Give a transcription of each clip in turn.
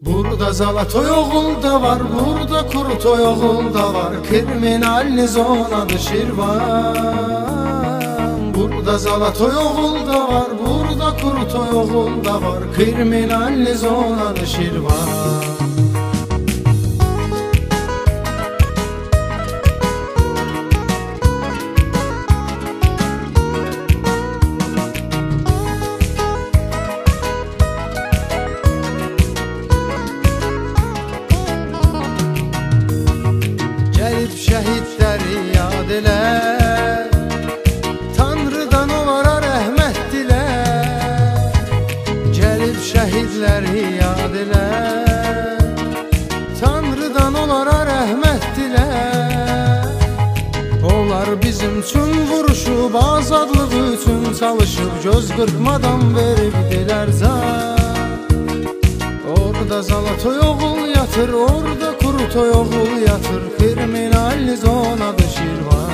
Burada Zalatoy oğul da var, burada Kurutoy oğul da var, kriminalni zonadı Şirvan. Burada Zalatoy oğul da var, burada Kurutoy oğul da var, kriminalni zonadı Şirvan. Gəlib şəhidləri yad elə, Tanrıdan onlara rəhmət dilə. Gəlib şəhidləri yad elə, Tanrıdan onlara rəhmət dilə. Onlar bizim üçün vuruşub, azadlıq üçün çalışıb, göz qırpmadan veribdilər can. Orada Zalatoy oğul yatır, orada Kurutoy oğul yatır, kriminalni zonadı Şirvan.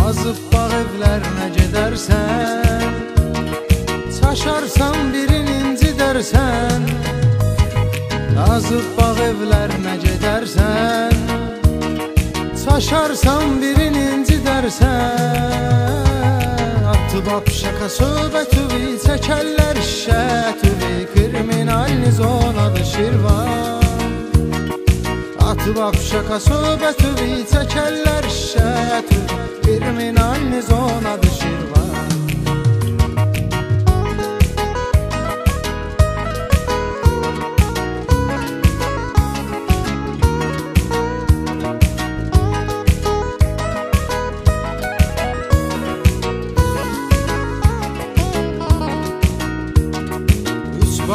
Azıb bağ evlərinə gedərsən, çaşarsan birini incidərsən. Azıb bağ evlərinə gedərsən, çaşarsan birini incidərsən. Atıb apşaka söhbətüvi, çəkərlər şişətüvi, kriminalni zonadı Şirvan. Atıb apşaka söhbətüvi, çəkərlər şişətüvi, kriminalni zonadı Şirvan.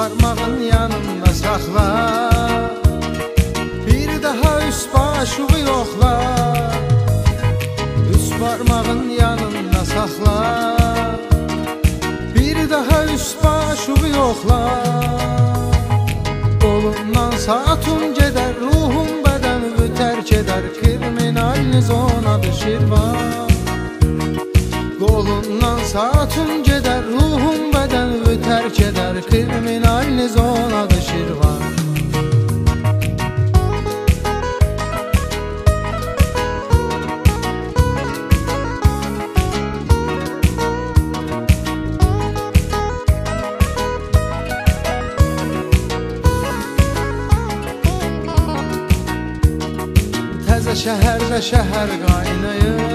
Parmağın yanında saxla, bir daha üst başığı yoxla. Üst parmağın yanında saxla, bir daha üst başığı yoxla. Qolundan saatun gedər, ruhun bədəni tərk edər, kriminalni zonadı Şirvan. Qolundan saatun gedər, ruhun bədəni tərk edər, kriminalni zonadı Şirvan. Təzə şəhərdə şəhər qaynayır,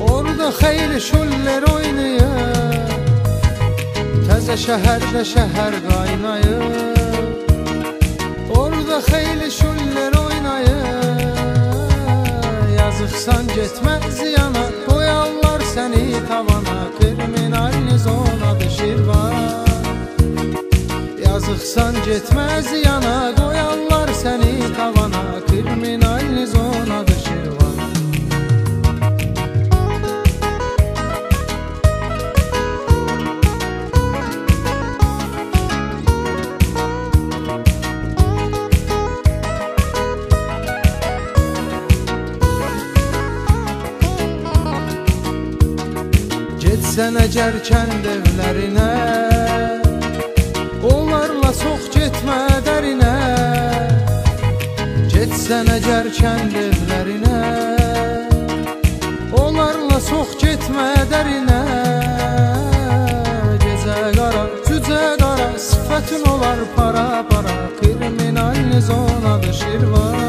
orada xeyli şuller oynayır. Təzə şəhərdə şəhər qaynayır, orada xeyli şuller oynayır. Yazıqsan getmə ziyana, qoyarlar səni tavana, kriminalni zonadı Şirvan. Yazıqsan getmə ziyana, qoyarlar səni tavana, kriminalni zonadı Şirvan. Getsən əgər kənd evlərinə, onlarla çox getmə dərinə. Getsən əgər kənd evlərinə, onlarla çox getmə dərinə. Gecə qara, cücə qara, sifətin olar para para, kriminalni zonadı Şirvan.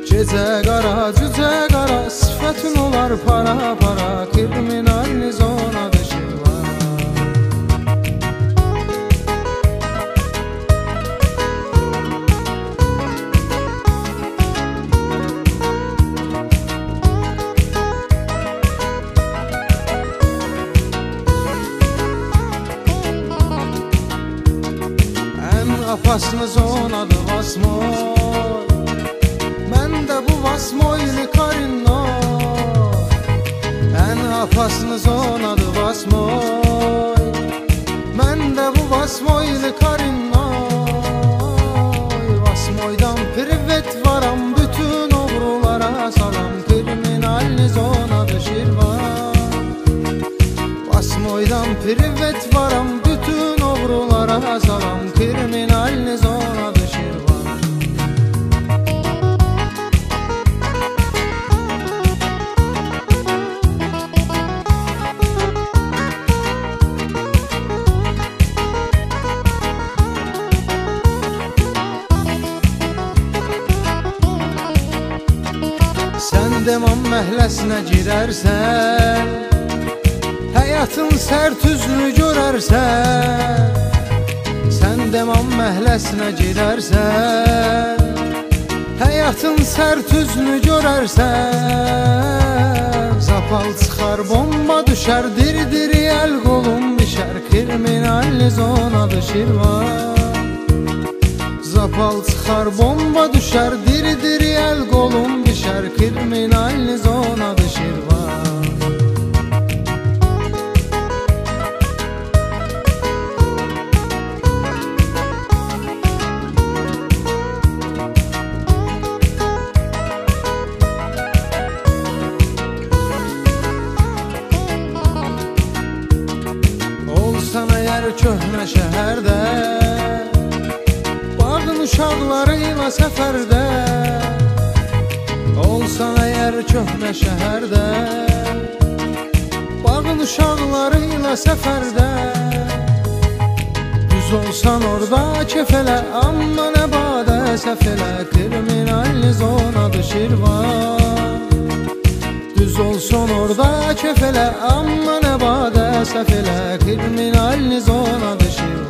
Gecə qara, cücə qara, sifətin olar para para, kriminalni zonadı Şirvan. Ən apasını zonadı Vasmoy, mən də bu Vasmoyni karinno. Ən apasını zonadı Vasmoy, Vasmoyli Karinay, Vasmoydan privet varam, bütün oğrulara salam, kriminalni zonadı Şirvan. Vasmoydan privet varam, bütün oğrulara salam, kriminalni zonadı Şirvan. Sen demam məhləsinə girərsən, həyatın sərt üzünü görərsən. Sen demam məhləsinə girərsən, həyatın sərt üzünü görərsən. Zapal çıxar, bomba düşər, diri-diri əl qolum bişər, kriminalni zonadı Şirvan. Zapal çıxar, bomba düşər, diri-diri əl qolum bişər, kriminalni zonadı Şirvan. Olsan əgər köhnə şəhərdə, bağın uşaqlarıyla səfərdə. Olsan əgər köhnə şəhərdə, bağın uşaqlarıyla səfərdə. Düz olsan orada kef elə, amma nə badə səhv elə, kriminalni zonadı Şirvan. Düz olsan orada kef elə, amma nə badə səhv elə, kriminalni zonadı Şirvan.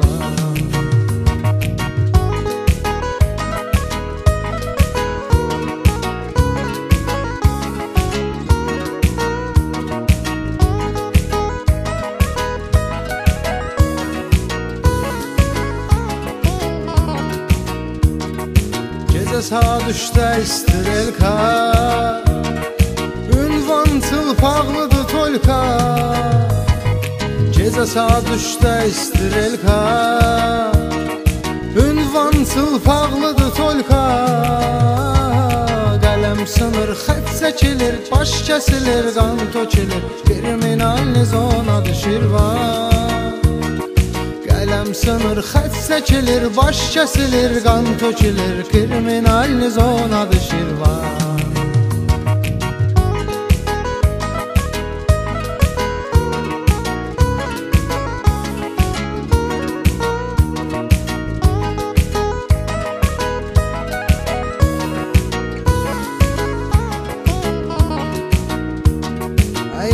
Gecə saat 3-də istirelka, ünvan çılpaqlıdır tolka. Gecə saat 3-də istirelka, ünvan çılpaqlıdır tolka. Qələm sınır, xət çəkilir, baş kəsilir, qan tökülür, kriminalni zonadı Şirvan. Qələm sınır, xət çəkilir, baş kəsilir, qan tökülür, kriminalni zonadı Şirvan.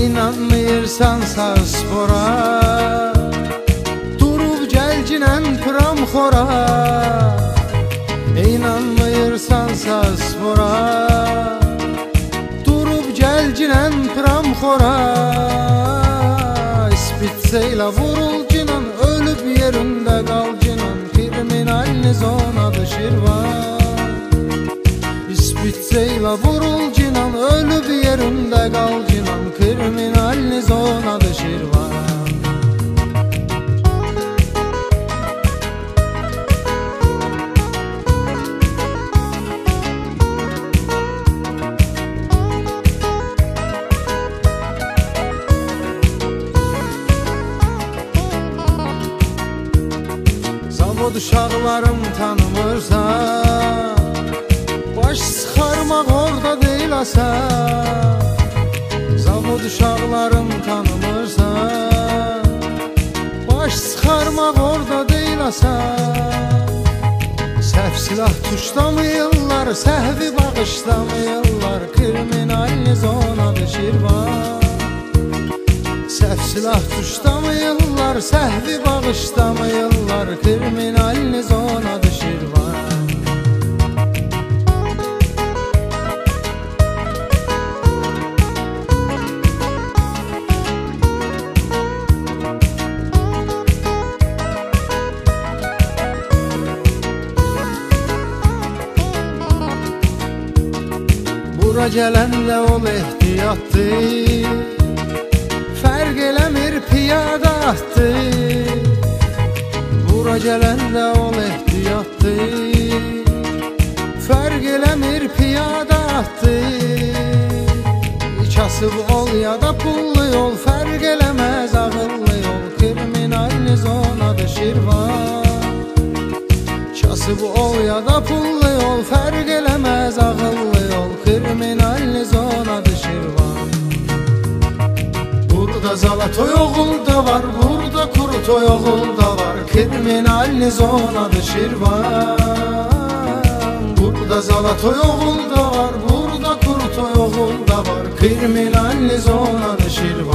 İnanmıyırsan sağ spora, durub gəlcinən pram xora. İnanmıyırsan sağ spora, durub gəlcinən pram xora. İspitseylə vurul cinan, ölüb yerində qal cinan, kriminalni zonadı Şirvan. İspitseylə vurul cinan, ölüb yerində qal cinan, kriminalni zonadı Şirvan. Zavod uşaqlarım tanımırsan, baş çıxarmaq orada deyil asan. Zavod uşaqlarım tanımırsan, baş çıxarmaq orada deyil asan. Səhv silah tuşlamayırlar, səhvi bağışlamayırlar, kriminalni zonadı Şirvan. Səhv silah tuşlamayırlar, səhvi bağışlamayırlar, kriminalni zonadı Şirvan. Bura gələndə ol ehtiyatlı, fərq eləmir piyada atdı. Bura Bura gələndə ol ehtiyatlı, fərq eləmir piyada atdı. Kasıb ol ya da pullu yol, fərq eləməz ağıllı yol. Kriminalni zonadır Şirvan. Kasıb ol ya da pullu yol, fərq eləməz ağıllı yol. Kriminalni zonadır Şirvan. Burada zalatoy oğul da var, burada kurutoy oğul da var. Kriminalni zonadır Şirvan. Burada zalatoy oğul da var, burada kurutoy oğul da var. Kriminalni zonadır Şirvan.